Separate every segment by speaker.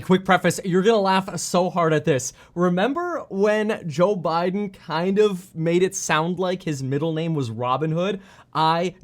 Speaker 1: Quick preface, you're gonna laugh so hard at this. Remember when Joe Biden kind of made it sound like his middle name was Robinhood?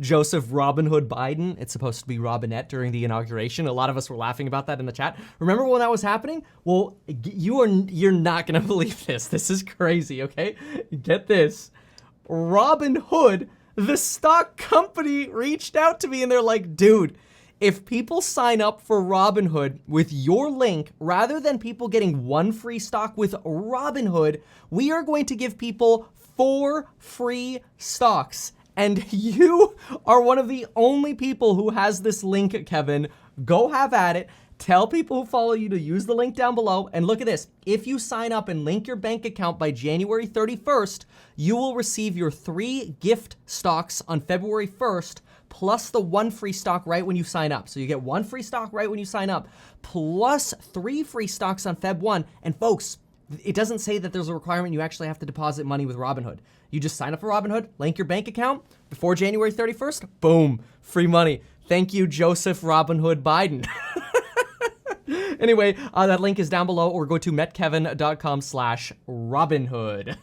Speaker 1: Joseph Robinhood Biden. It's supposed to be Robinette during the inauguration. A lot of us were laughing about that in the chat. Remember when that was happening? Well, you're not gonna believe this. This is crazy, okay? Get this. Robinhood, the stock company, reached out to me and they're like, dude, if people sign up for Robinhood with your link, rather than people getting 1 free stock with Robinhood, we are going to give people 4 free stocks. And you are one of the only people who has this link, Kevin. Go have at it. Tell people who follow you to use the link down below. And look at this. If you sign up and link your bank account by January 31st, you will receive your 3 gift stocks on February 1st, plus the 1 free stock right when you sign up. So you get 1 free stock right when you sign up, plus 3 free stocks on Feb 1. And folks, it doesn't say that there's a requirement you actually have to deposit money with Robinhood. You just sign up for Robinhood, link your bank account before January 31st, boom, free money. Thank you, Joseph Robinhood Biden. Anyway, that link is down below, or go to metkevin.com/Robinhood.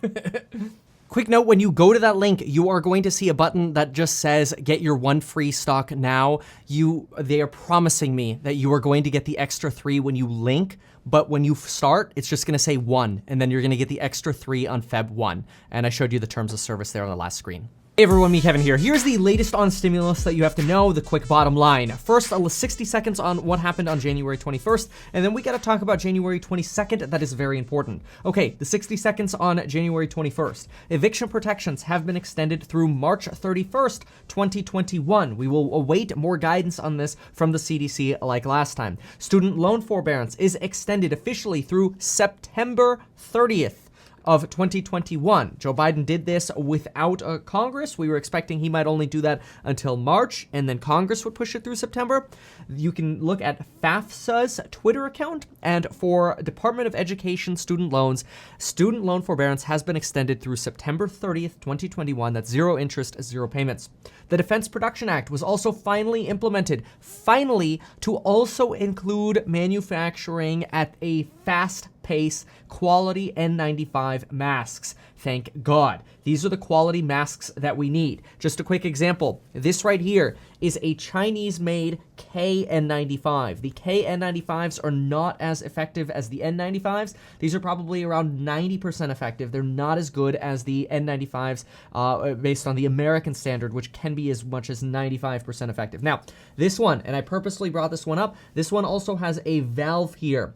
Speaker 1: Quick note, when you go to that link, you are going to see a button that just says, get your 1 free stock now. They are promising me that you are going to get the extra 3 when you link, but when you start, it's just gonna say 1, and then you're gonna get the extra 3 on Feb 1. And I showed you the terms of service there on the last screen. Hey everyone, me Kevin here. Here's the latest on stimulus that you have to know, the quick bottom line. First, 60 seconds on what happened on January 21st, and then we gotta talk about January 22nd. That is very important. Okay, the 60 seconds on January 21st. Eviction protections have been extended through March 31st, 2021. We will await more guidance on this from the CDC like last time. Student loan forbearance is extended officially through September 30th. Of 2021. Joe Biden did this without Congress. We were expecting he might only do that until March, and then Congress would push it through September. You can look at FAFSA's Twitter account, and for Department of Education student loans, student loan forbearance has been extended through September 30th, 2021. That's 0 interest, 0 payments. The Defense Production Act was also finally implemented, to also include manufacturing at a fast pace, quality N95 masks. Thank God. These are the quality masks that we need. Just a quick example. This right here is a Chinese-made KN95. The KN95s are not as effective as the N95s. These are probably around 90% effective. They're not as good as the N95s based on the American standard, which can be as much as 95% effective. Now, this one, and I purposely brought this one up, this one also has a valve here.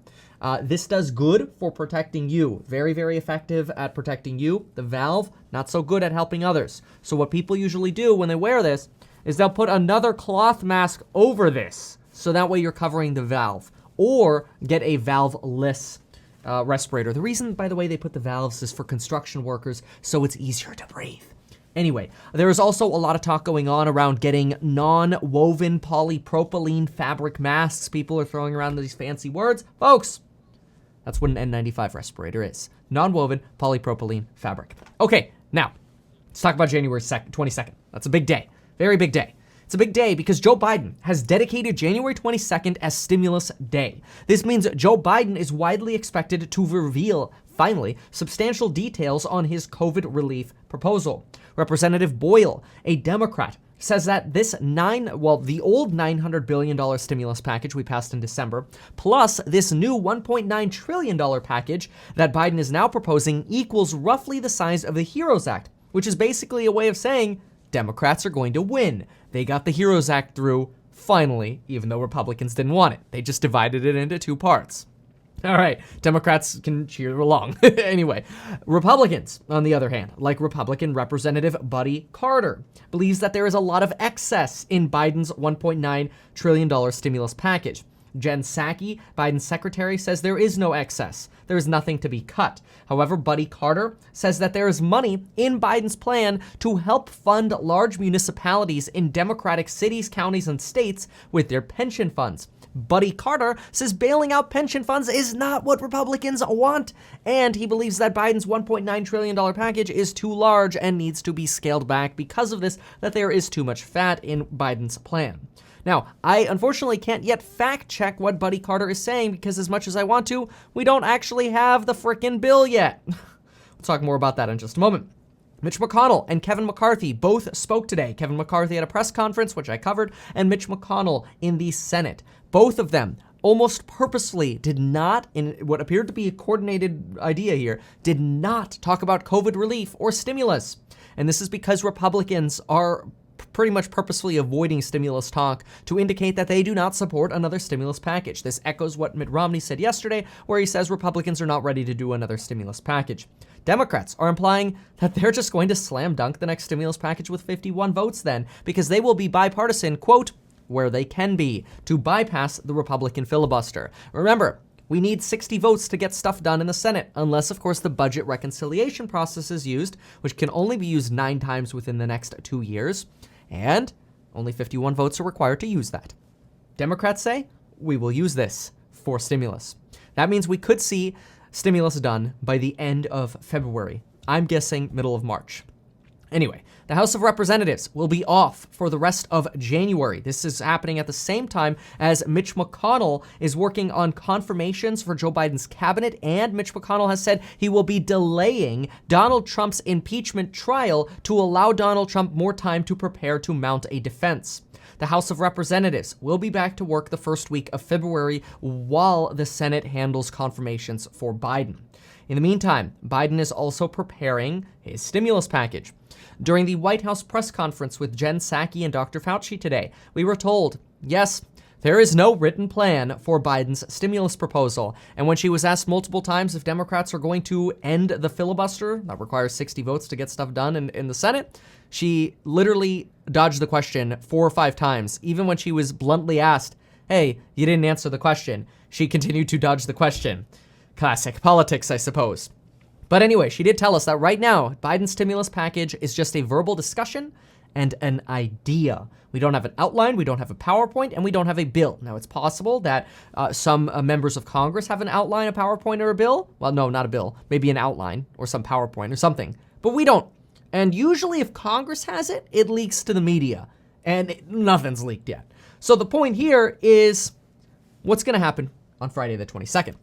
Speaker 1: This does good for protecting you. Very, very effective at protecting you. The valve, not so good at helping others. So what people usually do when they wear this is they'll put another cloth mask over this. So that way you're covering the valve. Or get a valve-less respirator. The reason, by the way, they put the valves is for construction workers, so it's easier to breathe. Anyway, there is also a lot of talk going on around getting non-woven polypropylene fabric masks. People are throwing around these fancy words. Folks, that's what an N95 respirator is. Non-woven polypropylene fabric. Okay, now, let's talk about January 22nd. That's a big day. Very big day. It's a big day because Joe Biden has dedicated January 22nd as Stimulus Day. This means Joe Biden is widely expected to reveal, finally, substantial details on his COVID relief proposal. Representative Boyle, a Democrat, says that the old $900 billion stimulus package we passed in December, plus this new $1.9 trillion package that Biden is now proposing equals roughly the size of the HEROES Act, which is basically a way of saying Democrats are going to win. They got the HEROES Act through, finally, even though Republicans didn't want it. They just divided it into 2 parts. All right, Democrats can cheer along. Anyway, Republicans, on the other hand, like Republican Representative Buddy Carter, believes that there is a lot of excess in Biden's $1.9 trillion stimulus package. Jen Psaki, Biden's secretary, says there is no excess. There is nothing to be cut. However, Buddy Carter says that there is money in Biden's plan to help fund large municipalities in Democratic cities, counties, and states with their pension funds. Buddy Carter says bailing out pension funds is not what Republicans want, and he believes that Biden's $1.9 trillion package is too large and needs to be scaled back because of this, that there is too much fat in Biden's plan. Now, I unfortunately can't yet fact check what Buddy Carter is saying because as much as I want to, we don't actually have the frickin' bill yet. We'll talk more about that in just a moment. Mitch McConnell and Kevin McCarthy both spoke today. Kevin McCarthy at a press conference, which I covered, and Mitch McConnell in the Senate. Both of them almost purposely did not, in what appeared to be a coordinated idea here, did not talk about COVID relief or stimulus. And this is because Republicans are pretty much purposefully avoiding stimulus talk to indicate that they do not support another stimulus package. This echoes what Mitt Romney said yesterday, where he says Republicans are not ready to do another stimulus package. Democrats are implying that they're just going to slam dunk the next stimulus package with 51 votes then, because they will be bipartisan, quote, where they can be, to bypass the Republican filibuster. Remember, we need 60 votes to get stuff done in the Senate, unless, of course, the budget reconciliation process is used, which can only be used 9 times within the next 2 years, and only 51 votes are required to use that. Democrats say, we will use this for stimulus. That means we could see stimulus done by the end of February. I'm guessing middle of March. Anyway, the House of Representatives will be off for the rest of January. This is happening at the same time as Mitch McConnell is working on confirmations for Joe Biden's cabinet, and Mitch McConnell has said he will be delaying Donald Trump's impeachment trial to allow Donald Trump more time to prepare to mount a defense. The House of Representatives will be back to work the first week of February while the Senate handles confirmations for Biden. In the meantime, Biden is also preparing his stimulus package. During the White House press conference with Jen Psaki and Dr. Fauci today, we were told, yes, there is no written plan for Biden's stimulus proposal. And when she was asked multiple times if Democrats are going to end the filibuster, that requires 60 votes to get stuff done in the Senate, she literally dodged the question 4 or 5 times. Even when she was bluntly asked, hey, you didn't answer the question, she continued to dodge the question. Classic politics, I suppose. But anyway, she did tell us that right now, Biden's stimulus package is just a verbal discussion and an idea. We don't have an outline, we don't have a PowerPoint, and we don't have a bill. Now, it's possible that some members of Congress have an outline, a PowerPoint, or a bill. Well, no, not a bill. Maybe an outline or some PowerPoint or something. But we don't. And usually if Congress has it, it leaks to the media. And nothing's leaked yet. So the point here is what's going to happen on Friday the 22nd?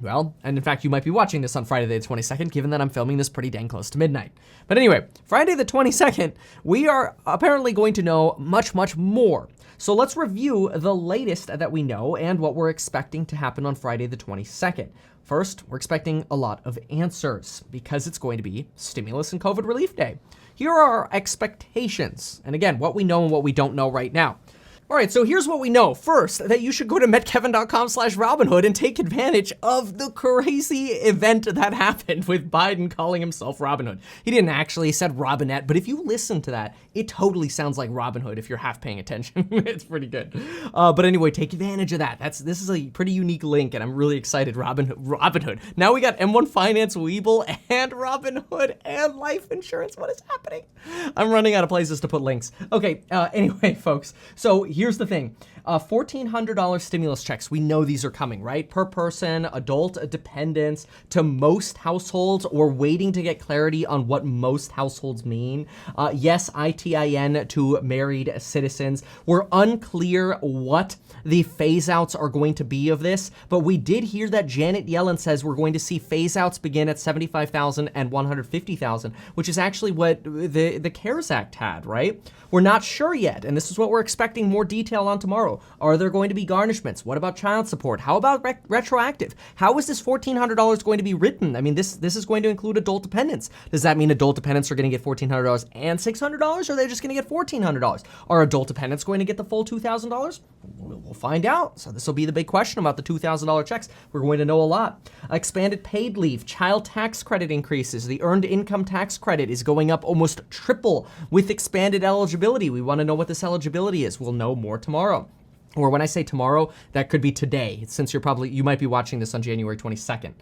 Speaker 1: Well, and in fact, you might be watching this on Friday the 22nd, given that I'm filming this pretty dang close to midnight. But anyway, Friday the 22nd, we are apparently going to know much, much more. So let's review the latest that we know and what we're expecting to happen on Friday the 22nd. First, we're expecting a lot of answers because it's going to be stimulus and COVID relief day. Here are our expectations. And again, what we know and what we don't know right now. All right, so here's what we know. First, that you should go to metkevin.com/Robinhood and take advantage of the crazy event that happened with Biden calling himself Robinhood. He didn't actually said Robinette, but if you listen to that, it totally sounds like Robinhood if you're half paying attention. It's pretty good. But anyway, take advantage of that. This is a pretty unique link, and I'm really excited. Robinhood. Now we got M1 Finance, Webull, and Robinhood, and life insurance. What is happening? I'm running out of places to put links. Okay, anyway, folks, so here's the thing. $1,400 stimulus checks. We know these are coming, right? Per person, adult dependents, to most households. We're waiting to get clarity on what most households mean. Yes, ITIN to married citizens. We're unclear what the phase outs are going to be of this, but we did hear that Janet Yellen says we're going to see phase outs begin at $75,000 and $150,000, which is actually what the CARES Act had, right? We're not sure yet, and this is what we're expecting more detail on tomorrow. Are there going to be garnishments? What about child support? How about retroactive? How is this $1,400 going to be written? I mean, this is going to include adult dependents. Does that mean adult dependents are going to get $1,400 and $600, or are they just going to get $1,400? Are adult dependents going to get the full $2,000? We'll find out. So this will be the big question about the $2,000 checks. We're going to know a lot. Expanded paid leave, child tax credit increases. The earned income tax credit is going up almost triple with expanded eligibility. We want to know what this eligibility is. We'll know more tomorrow. Or when I say tomorrow, that could be today, since you might be watching this on January 22nd.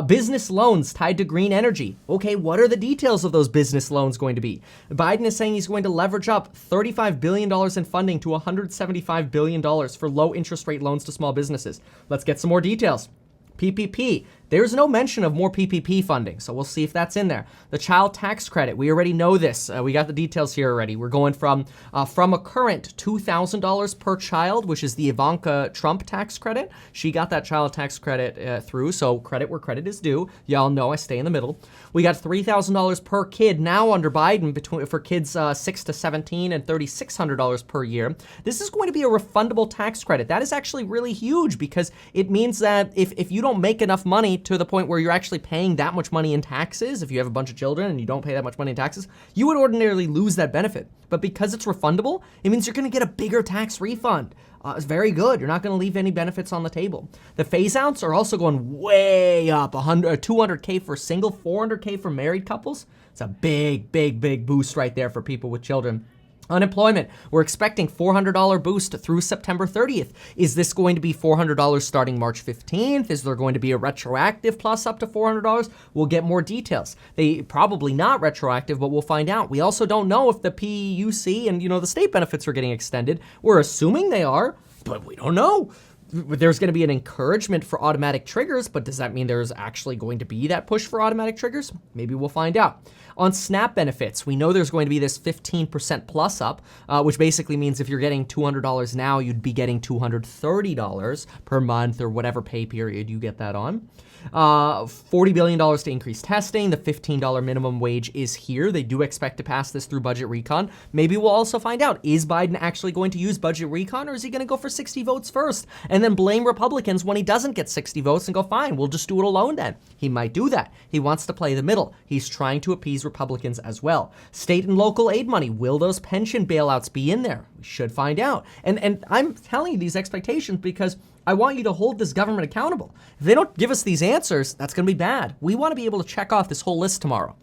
Speaker 1: Business loans tied to green energy. Okay, what are the details of those business loans going to be? Biden is saying he's going to leverage up $35 billion in funding to $175 billion for low interest rate loans to small businesses. Let's get some more details. PPP, There's no mention of more PPP funding, so we'll see if that's in there. The child tax credit, we already know this. We got the details here already. We're going from a current $2,000 per child, which is the Ivanka Trump tax credit. She got that child tax credit through, so credit where credit is due. Y'all know I stay in the middle. We got $3,000 per kid now under Biden for kids 6 to 17 and $3,600 per year. This is going to be a refundable tax credit. That is actually really huge because it means that if you don't make enough money to the point where you're actually paying that much money in taxes, if you have a bunch of children and you don't pay that much money in taxes, you would ordinarily lose that benefit. But because it's refundable, it means you're going to get a bigger tax refund. It's very good. You're not going to leave any benefits on the table. The phase outs are also going way up, 200K for single, 400K for married couples. It's a big, big, big boost right there for people with children. Unemployment, we're expecting $400 boost through September 30th. Is this going to be $400 starting March 15th? Is there going to be a retroactive plus up to $400? We'll get more details. They probably not retroactive, but we'll find out. We also don't know if the PEUC and, the state benefits are getting extended. We're assuming they are, but we don't know. There's going to be an encouragement for automatic triggers, but does that mean there's actually going to be that push for automatic triggers? Maybe we'll find out. On SNAP benefits, we know there's going to be this 15% plus up, which basically means if you're getting $200 now, you'd be getting $230 per month or whatever pay period you get that on. $40 billion to increase testing. The $15 minimum wage is here. They do expect to pass this through budget recon. Maybe we'll also find out, is Biden actually going to use budget recon or is he going to go for 60 votes first and then blame Republicans when he doesn't get 60 votes and go, fine, we'll just do it alone then. He might do that. He wants to play the middle. He's trying to appease Republicans as well. State and local aid money, will those pension bailouts be in there? We should find out. And I'm telling you these expectations because I want you to hold this government accountable. If they don't give us these answers, that's going to be bad. We want to be able to check off this whole list tomorrow.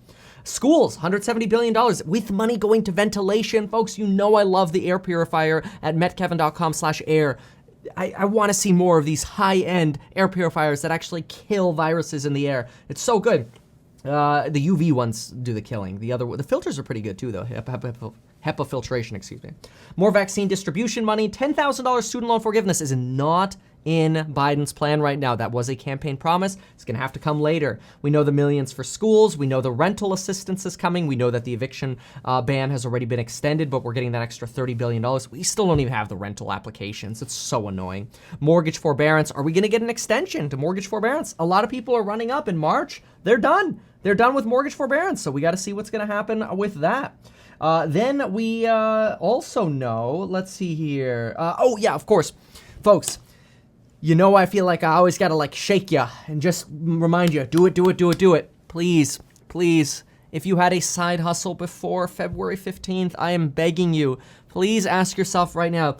Speaker 1: Schools, $170 billion with money going to ventilation. Folks, you know I love the air purifier at metkevin.com/air. I want to see more of these high-end air purifiers that actually kill viruses in the air. It's so good. The UV ones do the killing. The filters are pretty good too, though. HEPA filtration, excuse me. More vaccine distribution money. $10,000 student loan forgiveness is not in Biden's plan right now. That was a campaign promise. It's going to have to come later. We know the millions for schools. We know the rental assistance is coming. We know that the eviction ban has already been extended, but we're getting that extra $30 billion. We still don't even have the rental applications. It's so annoying. Mortgage forbearance. Are we going to get an extension to mortgage forbearance? A lot of people are running up in March. They're done. They're done with mortgage forbearance. So we got to see what's going to happen with that. Then we also know, let's see here. Oh yeah, of course, folks, I feel like I always got to shake you and just remind you, do it. Please. If you had a side hustle before February 15th, I am begging you, please ask yourself right now,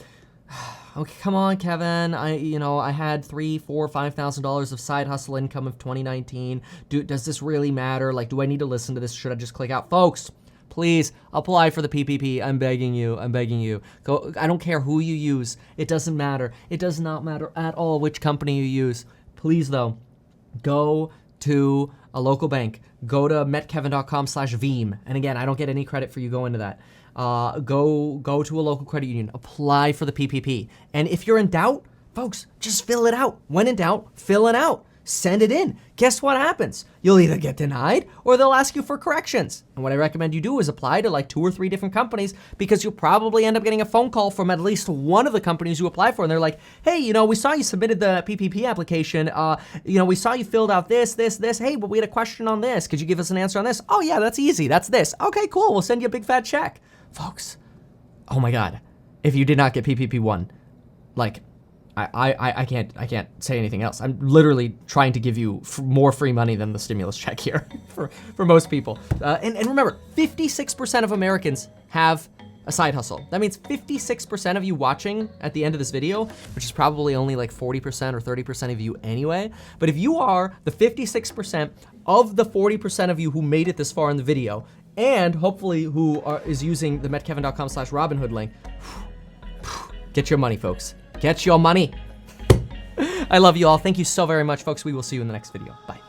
Speaker 1: okay, come on, Kevin. I had $3,000, $4,000, $5,000 of side hustle income of 2019. Does this really matter? Do I need to listen to this? Should I just click out? Folks, please apply for the PPP. I'm begging you. Go. I don't care who you use. It doesn't matter. It does not matter at all which company you use. Please, though, go to a local bank. Go to metkevin.com/Veeam. And again, I don't get any credit for you going to that. Go to a local credit union. Apply for the PPP. And if you're in doubt, folks, just fill it out. When in doubt, fill it out. Send it in. Guess what happens? You'll either get denied or they'll ask you for corrections. And what I recommend you do is apply to 2 or 3 different companies because you'll probably end up getting a phone call from at least one of the companies you apply for. And they're like, hey, we saw you submitted the PPP application. We saw you filled out this. Hey, but we had a question on this. Could you give us an answer on this? Oh yeah, that's easy. That's this. Okay, cool. We'll send you a big fat check. Folks, oh my God. If you did not get PPP 1, I can't say anything else. I'm literally trying to give you more free money than the stimulus check here for most people. And remember, 56% of Americans have a side hustle. That means 56% of you watching at the end of this video, which is probably only 40% or 30% of you anyway. But if you are the 56% of the 40% of you who made it this far in the video, and hopefully who is using the metkevin.com/Robinhood link, get your money, folks. Get your money. I love you all. Thank you so very much, folks. We will see you in the next video. Bye.